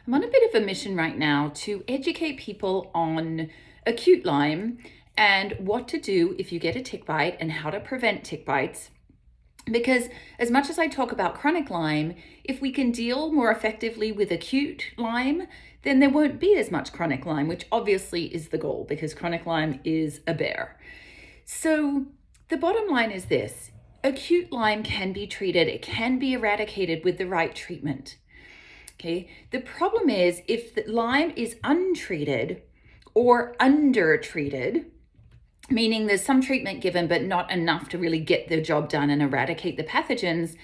I'm on a bit of a mission right now to educate people on acute Lyme and what to do if you get a tick bite and how to prevent tick bites. Because as much as I talk about chronic Lyme, if we can deal more effectively with acute Lyme, then there won't be as much chronic Lyme, which obviously is the goal because chronic Lyme is a bear. So the bottom line is this: acute Lyme can be treated, it can be eradicated with the right treatment. Okay, the problem is if the Lyme is untreated or undertreated, meaning there's some treatment given but not enough to really get the job done and eradicate the pathogens,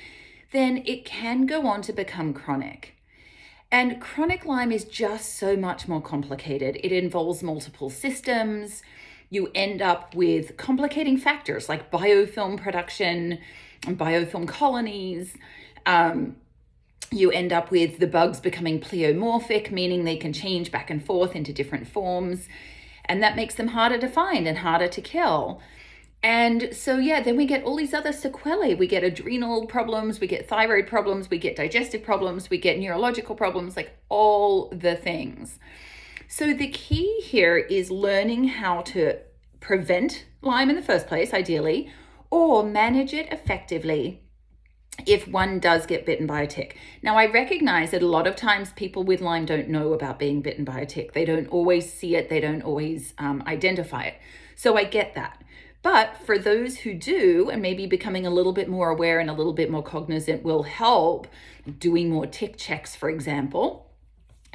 then it can go on to become chronic. And chronic Lyme is just so much more complicated. It involves multiple systems. You end up with complicating factors like biofilm production and biofilm colonies. You end up with the bugs becoming pleomorphic, meaning they can change back and forth into different forms. And that makes them harder to find and harder to kill. And so, then we get all these other sequelae. We get adrenal problems, we get thyroid problems, we get digestive problems, we get neurological problems, like all the things. So the key here is learning how to prevent Lyme in the first place, ideally, or manage it effectively if one does get bitten by a tick. Now, I recognize that a lot of times people with Lyme don't know about being bitten by a tick. They don't always see it. They don't always identify it. So I get that. But for those who do, and maybe becoming a little bit more aware and a little bit more cognizant will help, doing more tick checks, for example,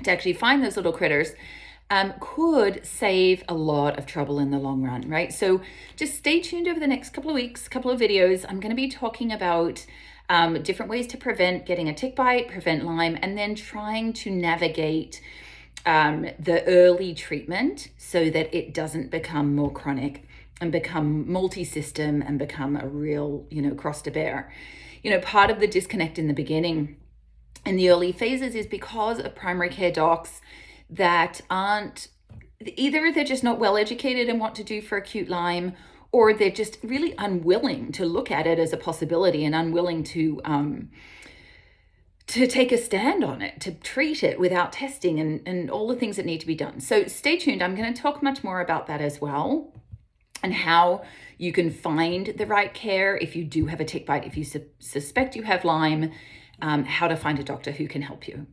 to actually find those little critters, could save a lot of trouble in the long run, right? So just stay tuned over the next couple of weeks, couple of videos. I'm going to be talking about different ways to prevent getting a tick bite, prevent Lyme, and then trying to navigate the early treatment so that it doesn't become more chronic and become multi-system and become a real, cross to bear. Part of the disconnect in the beginning, in the early phases, is because of primary care docs that aren't, either they're just not well educated in what to do for acute Lyme, or they're just really unwilling to look at it as a possibility and unwilling to take a stand on it, to treat it without testing and all the things that need to be done. So stay tuned. I'm going to talk much more about that as well, and how you can find the right care if you do have a tick bite, if you suspect you have Lyme, how to find a doctor who can help you.